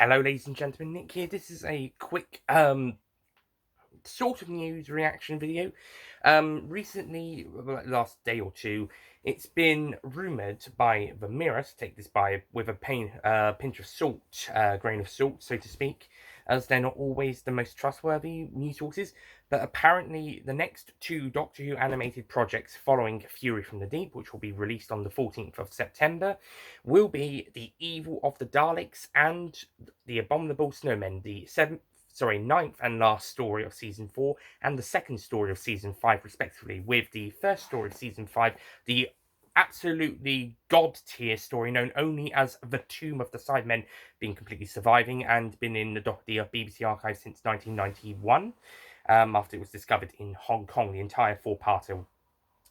Hello ladies and gentlemen, Nick here. This is a quick sort of news reaction video. Recently, last day or two, it's been rumoured by the Mirror, to take this with a pinch of salt, grain of salt, so to speak, as they're not always the most trustworthy news sources, but apparently the next two Doctor Who animated projects following Fury from the Deep, which will be released on the 14th of September, will be the Evil of the Daleks and the Abominable Snowmen, the ninth and last story of season 4 and the second story of season 5 respectively, with the first story of season 5, the absolutely god tier story known only as The Tomb of the Sidemen, being completely surviving and been in the BBC archive since 1991, after it was discovered in Hong Kong. The entire four-parter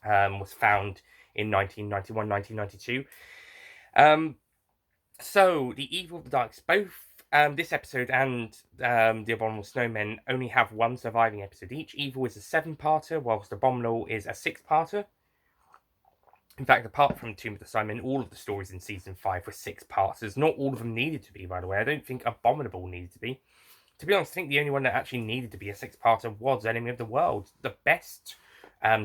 was found in 1991, 1992. So, the Evil of the Daleks, both this episode and the Abominable Snowmen only have one surviving episode each. Evil is a 7-parter, whilst Abominable is a 6-parter. In fact, apart from Tomb of the Sidemen, all of the stories in season 5 were 6-parters. Not all of them needed to be, by the way. I don't think Abominable needed to be. To be honest, I think the only one that actually needed to be a 6-parter was Enemy of the World. The best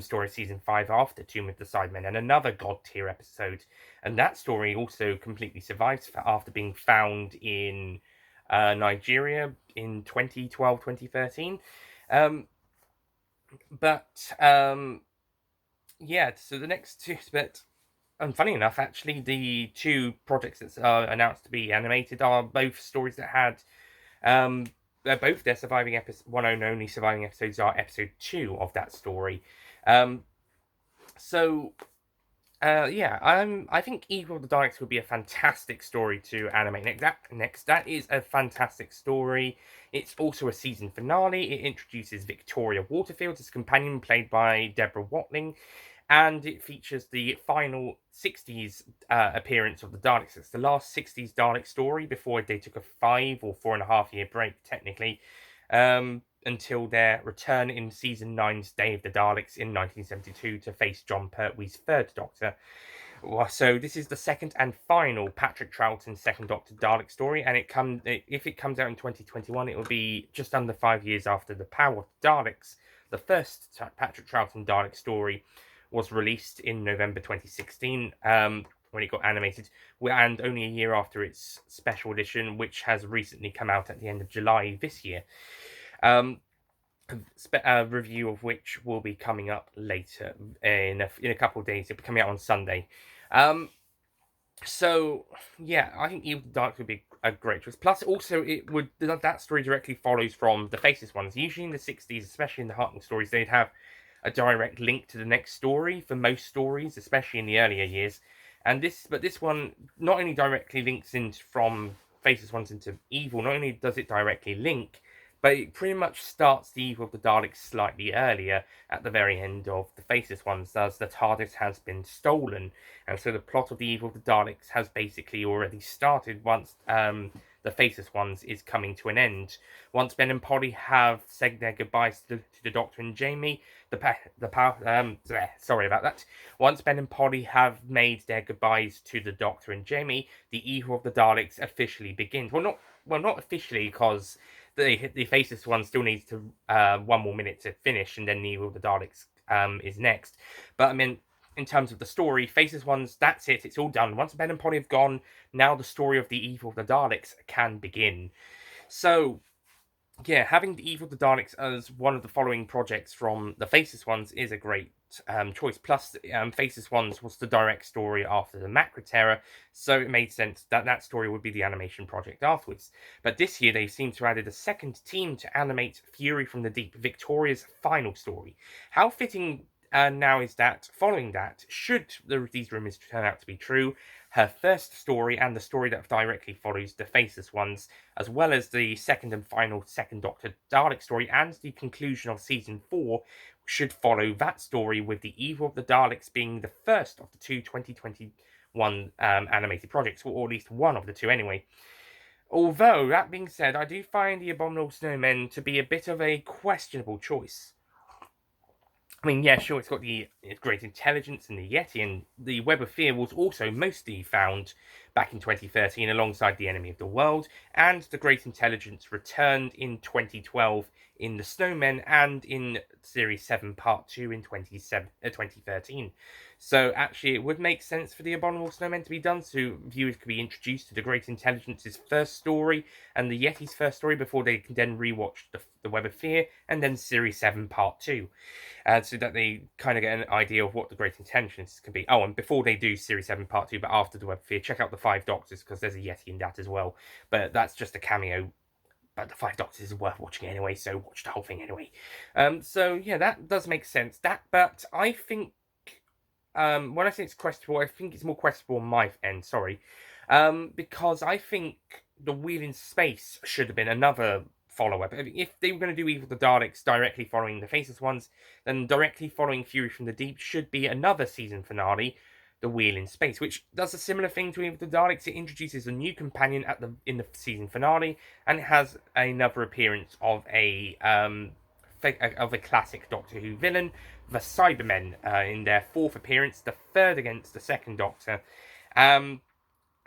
story of season 5 after Tomb of the Sidemen, and another god tier episode. And that story also completely survives after being found in Nigeria in 2012, 2013. Yeah, so the next two, but and funny enough, actually, the two projects that are announced to be animated are both stories that had both their surviving one and only surviving episodes are episode 2 of that story. I think Evil of the Daleks would be a fantastic story to animate next. That is a fantastic story. It's also a season finale. It introduces Victoria Waterfield as a companion, played by Deborah Watling, and it features the final 60s appearance of the Daleks. It's the last 60s Dalek story before they took a 5 or 4.5 year break, technically, until their return in season 9's Day of the Daleks in 1972 to face John Pertwee's third Doctor. So this is the second and final Patrick Troughton second Doctor Dalek story, and if it comes out in 2021, it will be just under 5 years after The Power of Daleks, the first Patrick Troughton Dalek story, was released in November 2016, when it got animated, and only a year after its special edition, which has recently come out at the end of July this year. A review of which will be coming up later in a couple of days. It'll be coming out on Sunday. So yeah, I think Evil Dark would be a great choice. Plus, also that story directly follows from the Faceless ones. Usually in the 60s, especially in the Hartnell stories, they'd have a direct link to the next story for most stories, especially in the earlier years. But this one not only directly links in from Faceless ones into Evil, not only does it directly link, but it pretty much starts the Evil of the Daleks slightly earlier, at the very end of the Faceless ones, as the TARDIS has been stolen. And so the plot of the Evil of the Daleks has basically already started once the Faceless ones is coming to an end. Once Ben and Polly have said their goodbyes to the Doctor and Jamie, sorry about that. Once Ben and Polly have made their goodbyes to the Doctor and Jamie, the Evil of the Daleks officially begins. Well, not officially, because the Faceless one still needs to 1 more minute to finish, and then the Evil of the Daleks is next. But I mean, in terms of the story, Faceless ones, that's it. It's all done. Once Ben and Polly have gone, now the story of the Evil of the Daleks can begin. So yeah, having the Evil of the Daleks as one of the following projects from the Faceless ones is a great choice. Plus, Faceless ones was the direct story after the Macra Terror, so it made sense that that story would be the animation project afterwards. But this year, they seem to have added a second team to animate Fury from the Deep, Victoria's final story. How fitting now is that, following that, should these rumours turn out to be true, her first story and the story that directly follows the Faceless ones, as well as the second and final Second Doctor Dalek story and the conclusion of season 4, should follow that story, with the Evil of the Daleks being the first of the two 2021 animated projects, or at least one of the two anyway. Although, that being said, I do find the Abominable Snowmen to be a bit of a questionable choice. I mean, yeah, sure, it's got the great intelligence and the Yeti, and the Web of Fear was also mostly found, back in 2013 alongside the Enemy of the World, and the Great Intelligence returned in 2012 in the Snowmen and in Series 7 Part 2 in 2013. So actually it would make sense for the Abominable Snowmen to be done, so viewers could be introduced to the Great Intelligence's first story and the Yeti's first story before they can then rewatch the Web of Fear and then Series 7 Part 2. So that they kind of get an idea of what the Great Intentions can be. Oh, and before they do Series 7 Part 2, but after the Web of Fear, check out the Five Doctors, because there's a Yeti in that as well. But that's just a cameo. But the Five Doctors is worth watching anyway, so watch the whole thing anyway. So yeah, that does make sense. But I think when I say it's questionable, I think it's more questionable on my end. Sorry, because I think the Wheel in Space should have been another follow-up. If they were going to do Evil of the Daleks directly following the Faceless Ones, then directly following Fury from the Deep should be another season finale, The Wheel in Space, which does a similar thing to Evil of the Daleks. It introduces a new companion in the season finale, and it has another appearance of a classic Doctor Who villain, the Cybermen, in their fourth appearance, the third against the second Doctor.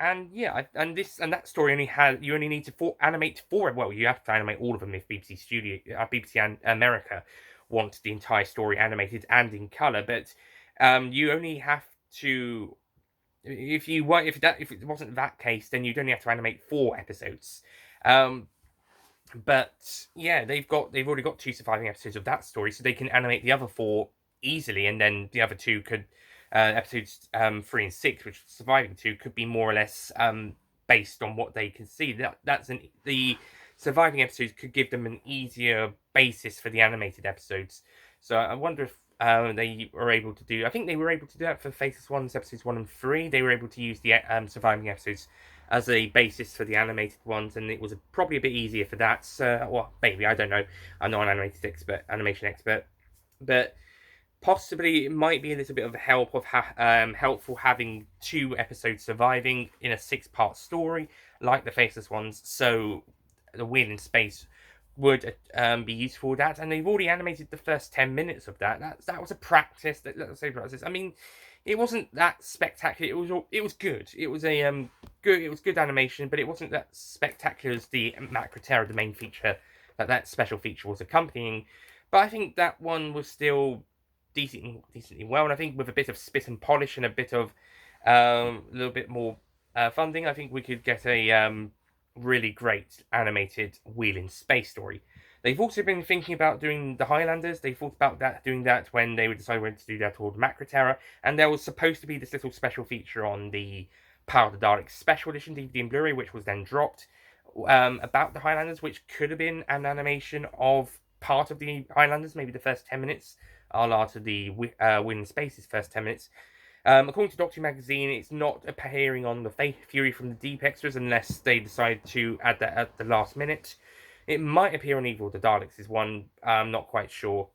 And yeah, and that story you only need to animate four. Well, you have to animate all of them if BBC America want the entire story animated and in color. But you only have to, if it wasn't that case, then you'd only have to animate 4 episodes. But yeah, they've already got 2 surviving episodes of that story, so they can animate the other 4 easily, and then the other 2 could episodes 3 and 6, which surviving 2, could be more or less based on what they can see. The surviving episodes could give them an easier basis for the animated episodes. So I wonder if they were able to do. I think they were able to do that for Faceless Ones episodes 1 and 3. They were able to use the surviving episodes as a basis for the animated ones, and it was probably a bit easier for that. So, well, maybe, I don't know. I'm not an animation expert, but possibly it might be a little bit of helpful having 2 episodes surviving in a 6-part story like the Faceless Ones. So the Wheel in Space would be useful with that, and they've already animated the first 10 minutes of that. That was a practice. Let's say practice. I mean, it wasn't that spectacular. It was good. It was good. It was good animation, but it wasn't that spectacular as the Macra Terror, the main feature that special feature was accompanying. But I think that one was still decently well, and I think with a bit of spit and polish and a bit of a little bit more funding, I think we could get a really great animated Wheel in Space story. They've also been thinking about doing the Highlanders. They thought about doing that when they would decide when to do that or Macra Terror, and there was supposed to be this little special feature on the Power of the Daleks Special Edition DVD and Blu-ray, which was then dropped, about the Highlanders, which could have been an animation of part of the Highlanders, maybe the first 10 minutes, a la to the Wheel in Space's first 10 minutes. According to Doctor Who Magazine, it's not appearing on the Fury from the Deep extras unless they decide to add that at the last minute. It might appear on Evil of the Daleks is one, I'm not quite sure.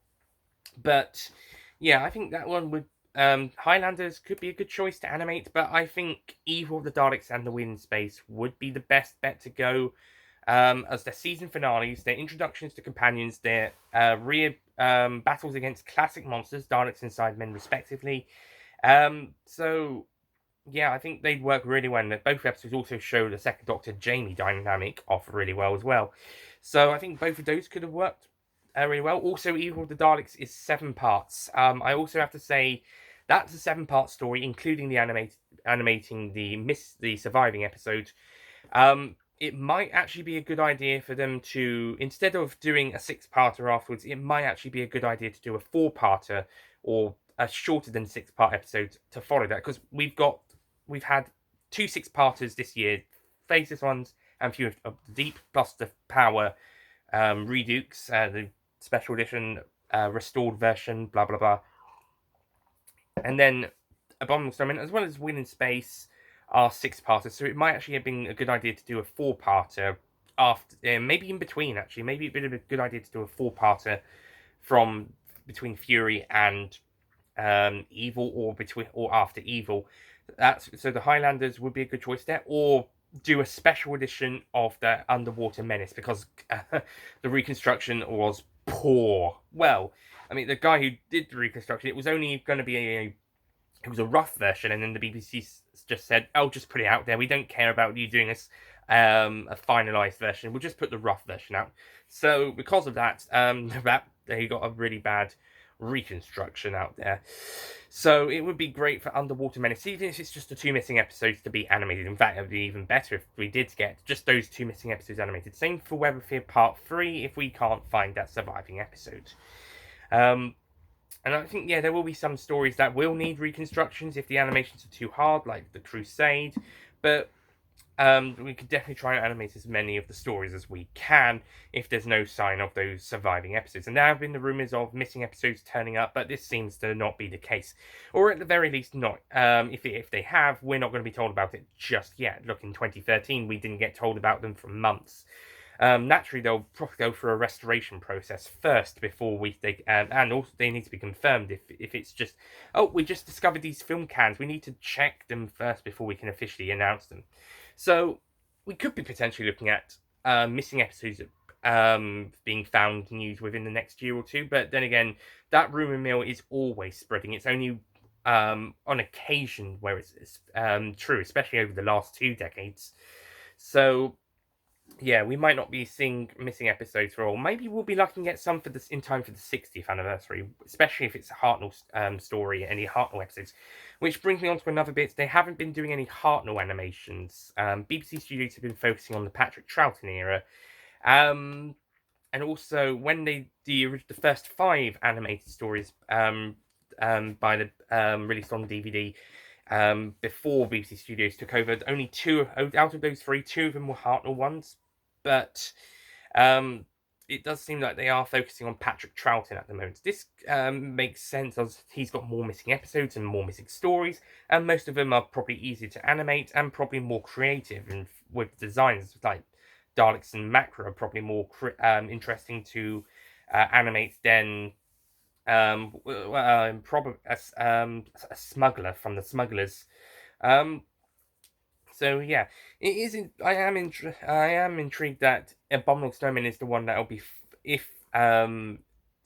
But yeah, I think that one would... Highlanders could be a good choice to animate, but I think Evil of the Daleks and The Wheel in Space would be the best bet to go as their season finales, their introductions to companions, their battles against classic monsters, Daleks and Cybermen respectively. So yeah, I think they'd work really well, and both episodes also show the second Doctor Jamie dynamic off really well as well. So I think both of those could have worked really well. Also, Evil of the Daleks is 7 parts. I also have to say that's a 7-part story, including the animating the surviving episode. It might actually be a good idea for them to, instead of doing a 6-parter afterwards, it might actually be a good idea to do a 4-parter or a shorter than 6-part episode to follow that, because we've had 2 6-parters this year, Faceless Ones and Fury of the Deep, plus the Power Redukes, the special edition, restored version, blah blah blah, and then Abominable Snowmen, as well as Wheel in Space, are 6-parters. So it might actually have been a good idea to do a 4-parter after, maybe in between. Actually, maybe it'd be a good idea to do a 4-parter from between Fury and Evil, or after Evil. So the Highlanders would be a good choice there, or do a special edition of the Underwater Menace, because the reconstruction was poor. Well, I mean, the guy who did the reconstruction, it was only going to be it was a rough version, and then the BBC just said, "Oh, just put it out there. We don't care about you doing a finalized version. We'll just put the rough version out." So because of that, they got a really bad reconstruction out there. So it would be great for Underwater Menace, even if it's just the two missing episodes, to be animated. In fact, it would be even better if we did get just those two missing episodes animated. Same for Web of Fear Part 3 if we can't find that surviving episode. And I think, yeah, there will be some stories that will need reconstructions if the animations are too hard, like The Crusade. But we could definitely try and animate as many of the stories as we can if there's no sign of those surviving episodes. And there have been the rumours of missing episodes turning up, but this seems to not be the case. Or at the very least, not. If they have, we're not going to be told about it just yet. Look, in 2013, we didn't get told about them for months. Naturally, they'll probably go through a restoration process first before and also they need to be confirmed if it's just, oh, we just discovered these film cans. We need to check them first before we can officially announce them. So we could be potentially looking at missing episodes being found news within the next year or two. But then again, that rumor mill is always spreading. It's only on occasion where it's true, especially over the last 2 decades. So yeah, we might not be seeing missing episodes for all. Maybe we'll be lucky to get some for this in time for the 60th anniversary, especially if it's a Hartnell story, any Hartnell episodes. Which brings me on to another bit. They haven't been doing any Hartnell animations. BBC Studios have been focusing on the Patrick Troughton era. And also, when the first 5 animated stories by the released on DVD before BBC Studios took over, only 2 out of those 3, 2 of them were Hartnell ones. But it does seem like they are focusing on Patrick Troughton at the moment. This makes sense as he's got more missing episodes and more missing stories, and most of them are probably easier to animate and probably more creative. And with designs like Daleks and Macra are probably more interesting to animate than probably a smuggler from the Smugglers. So yeah, it is. I am intrigued that Abominable Snowmen is the one that will be if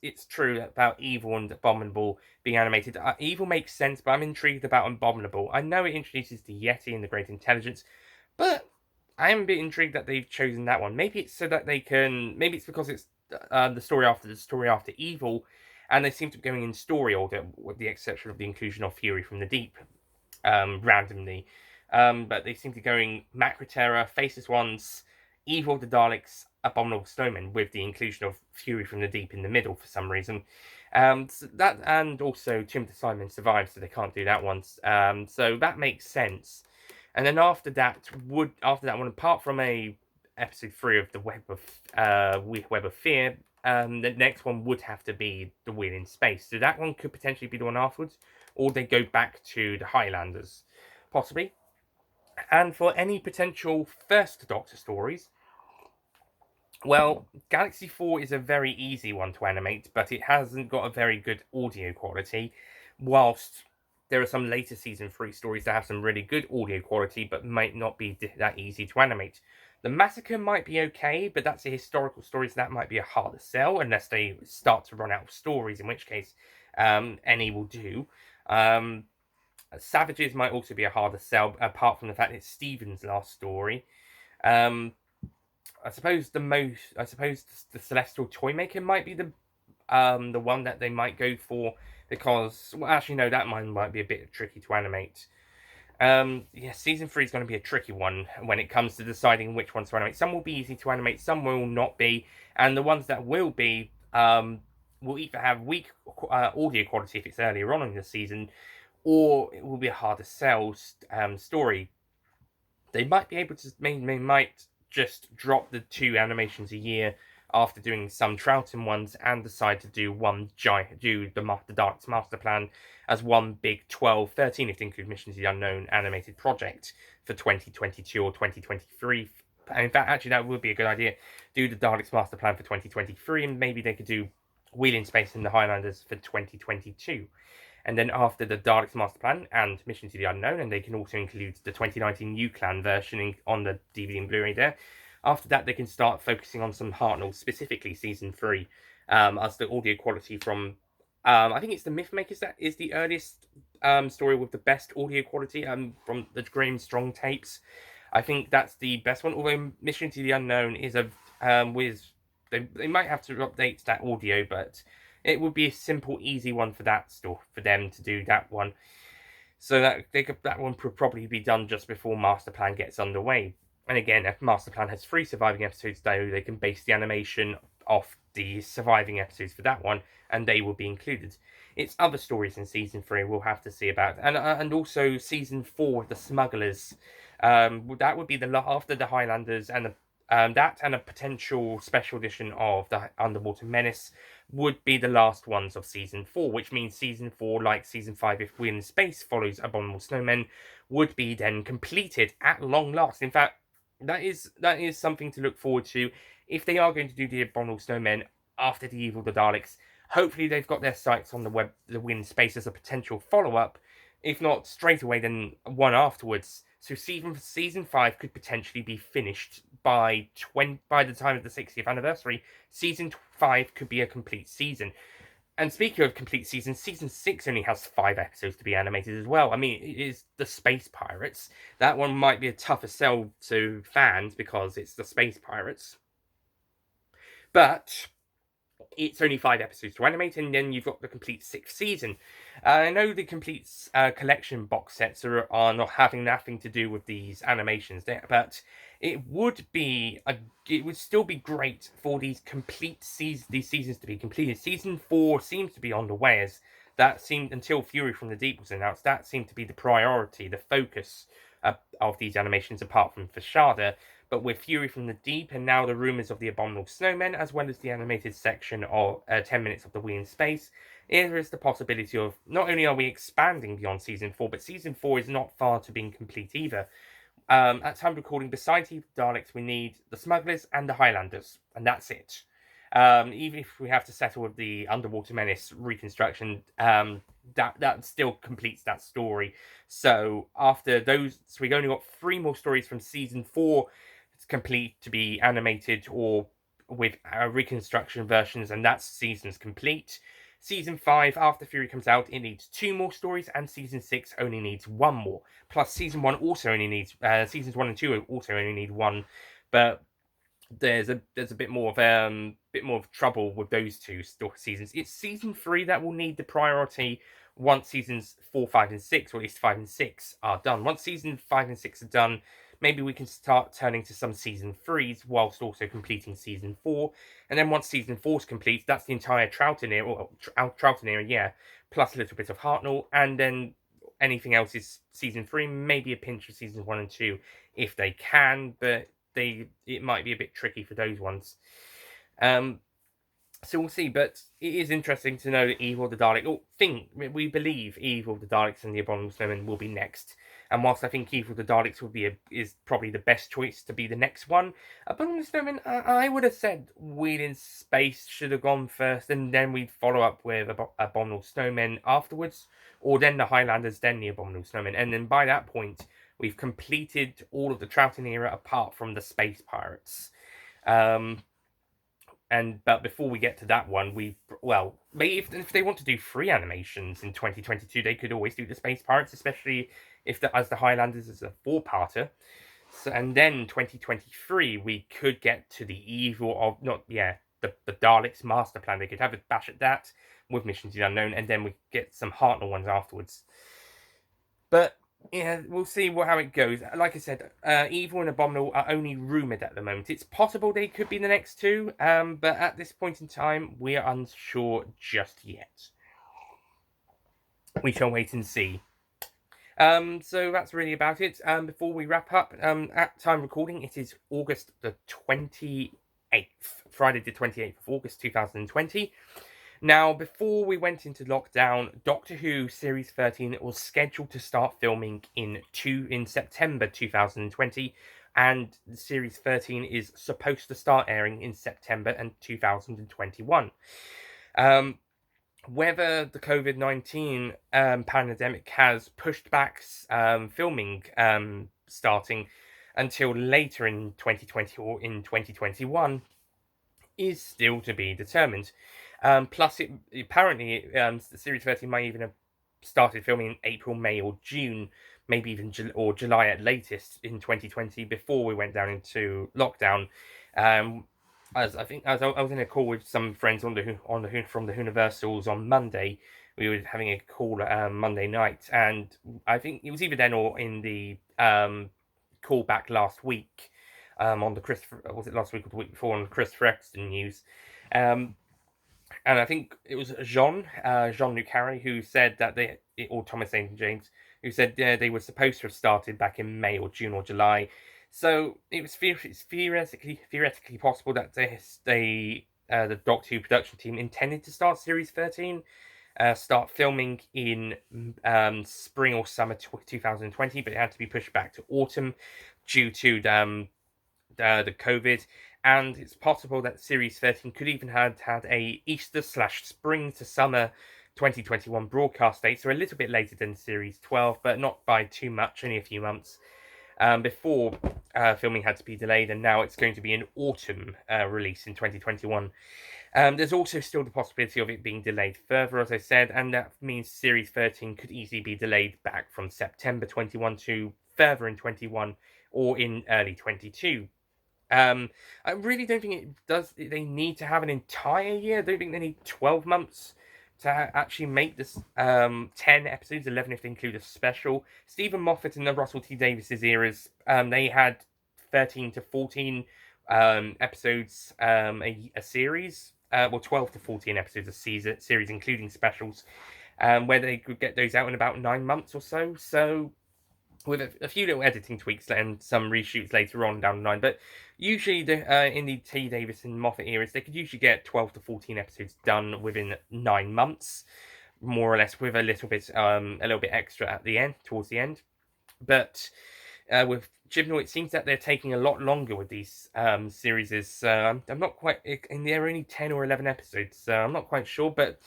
it's true about Evil and Abominable being animated. Evil makes sense, but I'm intrigued about Abominable. I know it introduces the Yeti and the Great Intelligence, but I am a bit intrigued that they've chosen that one. Maybe it's so that they can. Maybe it's because it's the story after Evil, and they seem to be going in story order, with the exception of the inclusion of Fury from the Deep, randomly. But they seem to be going Macra Terror, Faceless Ones, Evil of the Daleks, Abominable Snowmen, with the inclusion of Fury from the Deep in the middle for some reason. So that, and also Timothy Simon survived, so they can't do that one. So that makes sense. And then after that one, apart from episode 3 of the Web of Fear, the next one would have to be The Wheel in Space. So that one could potentially be the one afterwards, or they go back to the Highlanders, possibly. And for any potential first Doctor stories, well, Galaxy 4 is a very easy one to animate, but it hasn't got a very good audio quality, whilst there are some later season 3 stories that have some really good audio quality, but might not be that easy to animate. The Massacre might be okay, but that's a historical story, so that might be a harder sell, unless they start to run out of stories, in which case any will do. Savages might also be a harder sell, apart from the fact it's Stephen's last story. I suppose the Celestial Toymaker might be the one that they might go for, because, well, actually no, that one might be a bit tricky to animate. Yeah, season 3 is going to be a tricky one when it comes to deciding which ones to animate. Some will be easy to animate, some will not be, and the ones that will be will either have weak audio quality if it's earlier on in the season, or it will be a harder sell story. They might be able to, they might just drop the 2 animations a year after doing some Troughton ones and decide to do the Daleks Master Plan as one big 12, 13 if they include Missions of the Unknown animated project for 2022 or 2023. And in fact, actually, that would be a good idea. Do the Daleks Master Plan for 2023, and maybe they could do Wheel in Space in the Highlanders for 2022. And then after the Daleks Master Plan and Mission to the Unknown, and they can also include the 2019 U-Clan version on the DVD and Blu-ray there. After that, they can start focusing on some Hartnell, specifically Season 3, as the audio quality from, I think it's the Mythmakers that is the earliest story with the best audio quality from the Grim Strong tapes. I think that's the best one. Although Mission to the Unknown is a with they might have to update that audio, but it would be a simple, easy one for that store for them to do that one. So that one could probably be done just before Master Plan gets underway. And again, if Master Plan has 3 surviving episodes, though, they can base the animation off the surviving episodes for that one, and they will be included. It's other stories in season 3 we'll have to see about, and also season 4 of the Smugglers. That would be after the Highlanders and that and a potential special edition of the Underwater Menace would be the last ones of season 4, which means season 4, like season 5, if We're in Space follows Abominable Snowmen, would be then completed at long last. In fact, that is something to look forward to. If they are going to do the Abominable Snowmen after the Evil of the Daleks, hopefully they've got their sights on the We're in Space as a potential follow-up. If not straight away, then one afterwards. So season 5 could potentially be finished by the time of the 60th anniversary. Season 5 could be a complete season. And speaking of complete seasons, season 6 only has 5 episodes to be animated as well. I mean, it is the Space Pirates. That one might be a tougher sell to fans because it's the Space Pirates. But it's only 5 episodes to animate, and then you've got the complete 6th season. I know the complete collection box sets are not having nothing to do with these animations there, but it would still be great for these seasons to be completed. Season 4 seems to be on the way, as that seemed until Fury from the Deep was announced. That seemed to be the priority, the focus of these animations, apart from Fashada. But with Fury from the Deep and now the rumours of the Abominable Snowmen, as well as the animated section of 10 minutes of the We're in Space, there is the possibility of not only are we expanding beyond Season 4, but Season 4 is not far to being complete either. At time of recording, besides the Daleks, we need the Smugglers and the Highlanders, and that's it. Even if we have to settle with the Underwater Menace reconstruction, that still completes that story. So after those, so we've only got 3 more stories from Season 4 complete to be animated or with reconstruction versions, and that season's complete. Season 5, after Fury comes out, it needs 2 more stories, and Season 6 only needs 1 more. Plus, Season 1 also only needs, Seasons 1 and 2 also only need 1, but there's a bit more of trouble with those 2 seasons. It's Season 3 that will need the priority once Seasons 4, 5, and 6, or at least 5 and 6, are done. Once Season 5 and 6 are done, maybe we can start turning to some Season 3s whilst also completing Season 4. And then once Season 4 is complete, that's the entire Troughton era, yeah, plus a little bit of Hartnell, and then anything else is Season 3, maybe a pinch of Seasons 1 and 2 if they can, but it might be a bit tricky for those ones. So we'll see, but it is interesting to know that Evil of the Daleks, we believe Evil of the Daleks and the Abominable Snowmen will be next. And whilst I think Evil of the Daleks is probably the best choice to be the next one, Abominable Snowmen, I would have said We're in Space should have gone first, and then we'd follow up with Abominable Snowmen afterwards, or then the Highlanders, then the Abominable Snowmen. And then by that point, we've completed all of the Troughton era apart from the Space Pirates. But before we get to that one, maybe if they want to do 3 animations in 2022, they could always do the Space Pirates, especially as the Highlanders is a 4-parter. So, and then 2023, we could get to the the Daleks Master Plan. They could have a bash at that with Mission to the Unknown, and then we get some Hartnell ones afterwards. But yeah, we'll see how it goes. Like I said, Evil and Abominable are only rumoured at the moment. It's possible they could be the next 2, but at this point in time, we are unsure just yet. We shall wait and see. So that's really about it. Before we wrap up, at time recording, it is August the 28th, Friday the 28th of August 2020. Now, before we went into lockdown, Doctor Who Series 13 was scheduled to start filming in September 2020, and Series 13 is supposed to start airing in September 2021. Whether the COVID-19 pandemic has pushed back filming starting until later in 2020 or in 2021 is still to be determined. Plus, apparently, the Series 13 might even started filming in April, May, or June, maybe even July at latest in 2020, before we went down into lockdown. Um, as I was in a call with some friends from the Universals on Monday. We were having a call Monday night, and I think it was either then or in the call back last week, on the was it last week or the week before, on the Chris Rexton news. Um, and I think it was Jean Luc Harry, who said that or Thomas St. James, who said they were supposed to have started back in May or June or July. So it's theoretically possible that the Doctor Who production team intended to start Series 13, start filming in spring or summer 2020, but it had to be pushed back to autumn due to the COVID, and it's possible that Series 13 could even have had a Easter/spring to summer 2021 broadcast date, so a little bit later than Series 12, but not by too much, only a few months before filming had to be delayed, and now it's going to be an autumn release in 2021. There's also still the possibility of it being delayed further, as I said, and that means Series 13 could easily be delayed back from September 21 to further in 21 or in early 22. I really don't think it does. They need to have an entire year. I don't think they need 12 months to actually make this 10 episodes, 11 if they include a special. Stephen Moffat and the Russell T Davies eras, they had 13 to 14 episodes a series. Well, 12 to 14 episodes a series, including specials, where they could get those out in about 9 months or so. So, with a few little editing tweaks and some reshoots later on down the line. But usually, in the T. Davis and Moffat eras, they could usually get 12 to 14 episodes done within 9 months, more or less, with a little bit extra at the end, towards the end. But with Chibnall, it seems that they're taking a lot longer with these series. I'm not quite, and they're only 10 or 11 episodes, so I'm not quite sure, but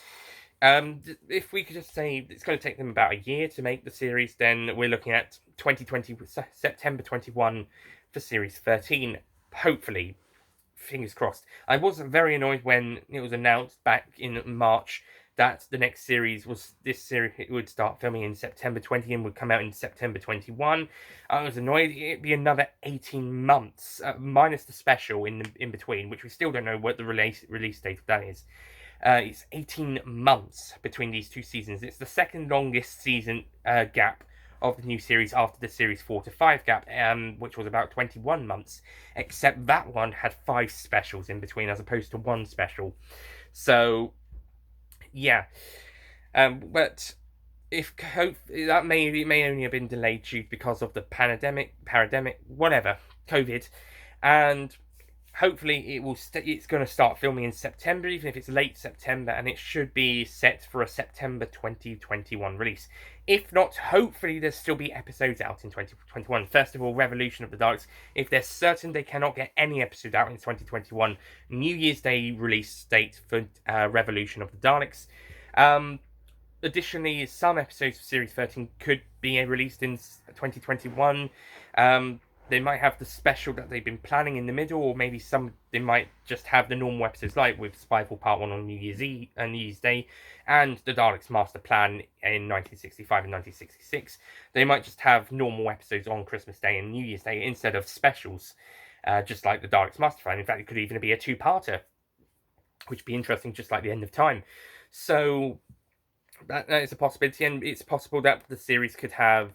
if we could just say it's going to take them about a year to make the series, then we're looking at 2020, September 21 for Series 13. Hopefully, fingers crossed. I was very annoyed when it was announced back in March that the next series was this series. It would start filming in September 20 and would come out in September 21. I was annoyed. It'd be another 18 months, minus the special in between, which we still don't know what the release date of that is. It's 18 months between these two seasons. It's the second longest season gap of the new series after the series 4 to 5 gap, which was about 21 months, except that one had 5 specials in between as opposed to 1 special. So, yeah. But if that may only have been delayed due because of the pandemic, whatever, COVID, and hopefully it's going to start filming in September, even if it's late September, and it should be set for a September 2021 release. If not, hopefully there'll still be episodes out in 2021. First of all, Revolution of the Daleks. If they're certain they cannot get any episode out in 2021, New Year's Day release date for Revolution of the Daleks. Additionally, some episodes of Series 13 could be released in 2021. They might have the special that they've been planning in the middle, or maybe they might just have the normal episodes, like with Spyfall Part 1 on New Year's Day, and the Daleks Master Plan in 1965 and 1966. They might just have normal episodes on Christmas Day and New Year's Day instead of specials, just like the Daleks Master Plan. In fact, it could even be a two-parter, which would be interesting, just like the End of Time. So that is a possibility, and it's possible that the series could have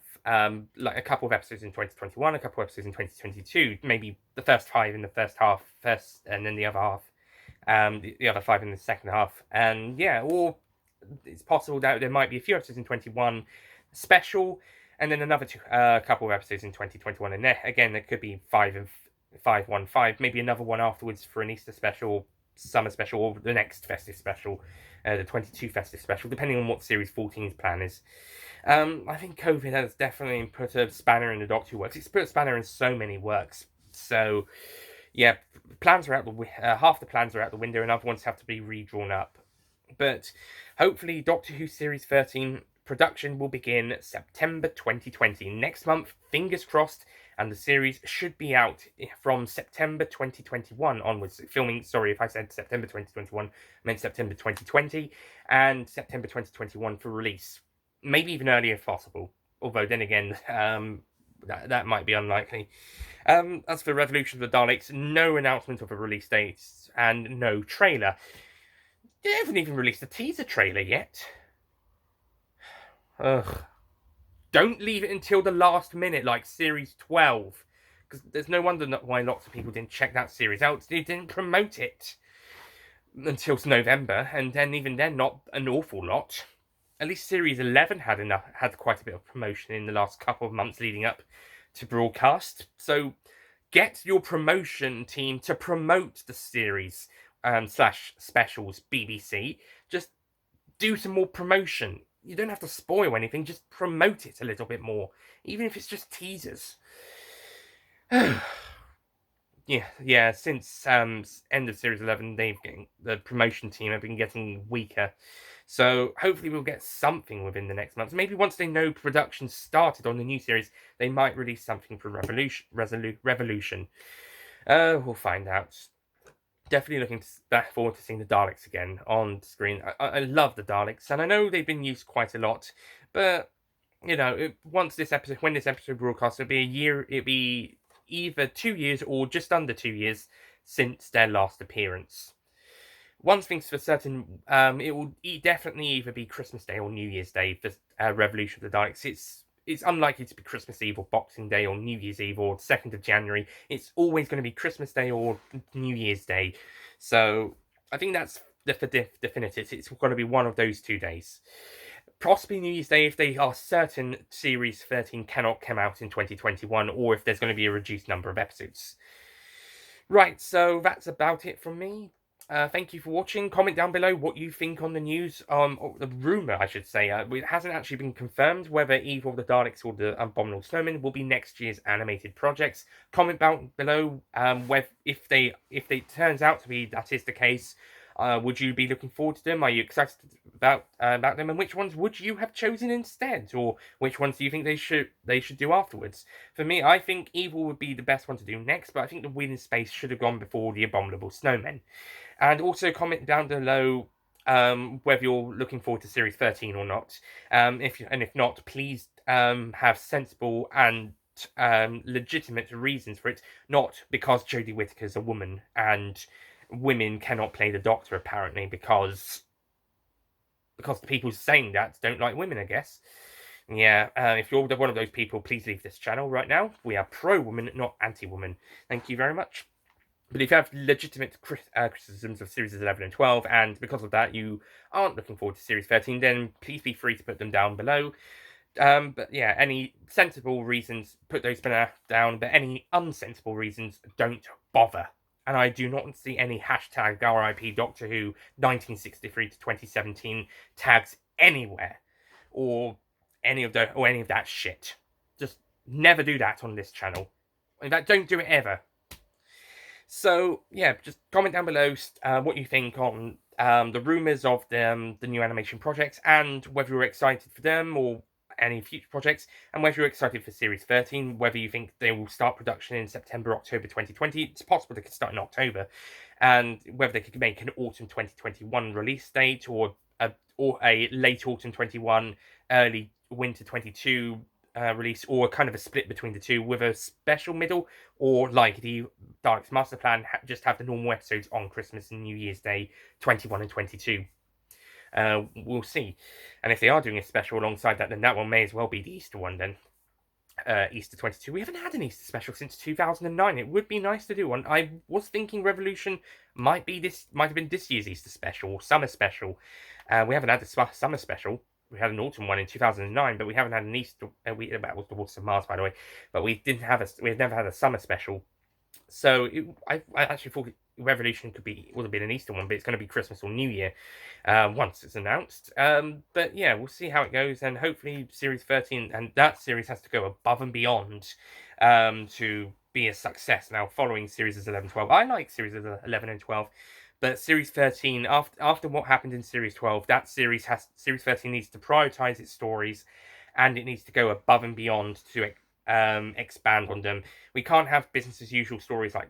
like a couple of episodes in 2021, a couple of episodes in 2022, maybe the first 5 in the first half, and then the other half, the other 5 in the second half, and yeah, or it's possible that there might be a few episodes in 21 special, and then another couple of episodes in 2021, and there again there could be 5 maybe another one afterwards for an Easter special, summer special, or the next festive special, the 22 festive special, depending on what Series 14's plan is. I think COVID has definitely put a spanner in the Doctor Who works. It's put a spanner in so many works. So, yeah, plans are out half the plans are out the window, and other ones have to be redrawn up. But hopefully, Doctor Who Series 13 production will begin September 2020. Next month, fingers crossed, and the series should be out from September 2021 onwards. Filming, sorry if I said September 2021, I meant September 2020, and September 2021 for release. maybe even earlier if possible. Although then again, that might be unlikely. As for Revolution of the Daleks, no announcement of a release date and no trailer. They haven't even released a teaser trailer yet. Ugh. Don't leave it until the last minute, like Series 12. Because there's no wonder why lots of people didn't check that series out. They didn't promote it until November, and then even then, not an awful lot. At least Series 11 had quite a bit of promotion in the last couple of months leading up to broadcast. So get your promotion team to promote the series slash specials BBC. Just do some more promotion. You don't have to spoil anything, just promote it a little bit more, even if it's just teasers. yeah. Since end of Series 11, the promotion team have been getting weaker. So hopefully we'll get something within the next month. Maybe once they know production started on the new series, they might release something for Revolution. We'll find out. Definitely looking back forward to seeing the Daleks again on screen. I love the Daleks, and I know they've been used quite a lot, but when this episode broadcasts, it'll be a year. It'll be either 2 years or just under 2 years since their last appearance. One thing's for certain, it will definitely either be Christmas Day or New Year's Day for Revolution of the Daleks. It's unlikely to be Christmas Eve or Boxing Day or New Year's Eve or 2nd of January. It's always going to be Christmas Day or New Year's Day. So I think that's definitive. It's going to be one of those 2 days. Possibly New Year's Day if they are certain Series 13 cannot come out in 2021 or if there's going to be a reduced number of episodes. Right, so that's about it from me. Thank you for watching. Comment down below what you think on the news, or the rumour, I should say. It hasn't actually been confirmed whether Evil of the Daleks or the Abominable Snowmen will be next year's animated projects. Comment down below if they turns out to be that is the case. Would you be looking forward to them? Are you excited about them? And which ones would you have chosen instead? Or which ones do you think they should do afterwards? For me, I think Evil would be the best one to do next, but I think the Win in Space should have gone before the Abominable Snowmen. And also comment down below whether you're looking forward to Series 13 or not. If not, please have sensible and legitimate reasons for it. Not because Jodie Whittaker's a woman and women cannot play the Doctor, apparently, because the people saying that don't like women, I guess. Yeah, if you're one of those people, please leave this channel right now. We are pro-woman, not anti-woman. Thank you very much. But if you have legitimate criticisms of Series 11 and 12, and because of that you aren't looking forward to Series 13, then please be free to put them down below. But yeah, any sensible reasons, put those down, but any unsensible reasons, don't bother. And I do not see any hashtag RIP Doctor Who 1963 to 2017 tags anywhere, or any of that shit. Just never do that on this channel. In fact, don't do it ever. So yeah, just comment down below what you think on the rumours of the new animation projects, and whether you're excited for them or any future projects, and whether you're excited for Series 13, whether you think they will start production in September, October 2020. It's possible they could start in October, and whether they could make an autumn 2021 release date, or a late autumn 21, early winter 22 release, or kind of a split between the two with a special middle, or like the Daleks Master Plan, just have the normal episodes on Christmas and New Year's Day 21 and 22. We'll see. And if they are doing a special alongside that, then that one may as well be the Easter one then. Easter 22. We haven't had an Easter special since 2009. It would be nice to do one. I was thinking Revolution might have been this year's Easter special or summer special. We haven't had a summer special. We had an autumn one in 2009, but we haven't had an Easter. That was the Waters of Mars, by the way. But we've never had a summer special. So I actually thought Revolution would have been an Easter one, but it's going to be Christmas or New Year once it's announced. But yeah, we'll see how it goes, and hopefully Series 13 and that series has to go above and beyond to be a success. Now, following Series 11 and 12, I like Series 11 and 12. But Series 13, after what happened in Series 12, Series 13 needs to prioritise its stories, and it needs to go above and beyond to expand on them. We can't have business as usual stories like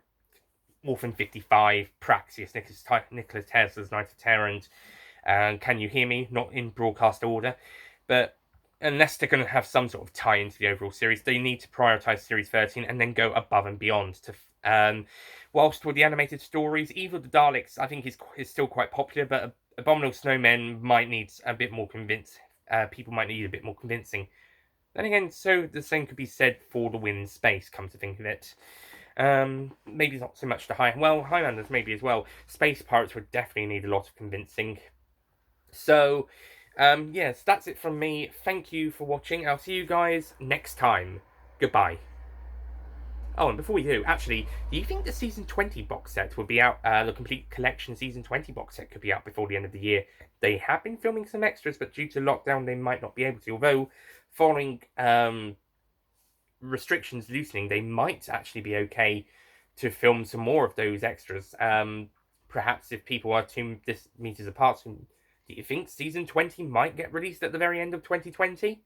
Orphan 55, Praxis, Nicholas Tesla's Night of Terror, and Can You Hear Me? Not in broadcast order. But unless they're going to have some sort of tie into the overall series, they need to prioritize Series 13 and then go above and beyond. Whilst with the animated stories, Evil of the Daleks, I think, is still quite popular, but Abominable Snowmen might need a bit more convince. People might need a bit more convincing. Then again, so the same could be said for the Wind Space, come to think of it. Maybe not so much the Highlanders maybe as well. Space Pirates would definitely need a lot of convincing. So, yes, that's it from me. Thank you for watching. I'll see you guys next time. Goodbye. Oh, and before we do, actually, do you think the Season 20 box set will be out? The complete collection Season 20 box set could be out before the end of the year. They have been filming some extras, but due to lockdown, they might not be able to. Although, following restrictions loosening, they might actually be okay to film some more of those extras. Perhaps if people are 2 meters apart, do you think Season 20 might get released at the very end of 2020?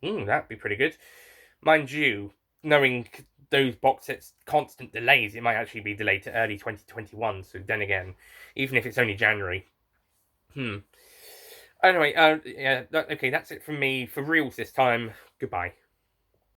That'd be pretty good. Mind you, knowing those box sets' constant delays, it might actually be delayed to early 2021. So then again, even if it's only January. Anyway, yeah, okay, that's it from me for reals this time. Goodbye.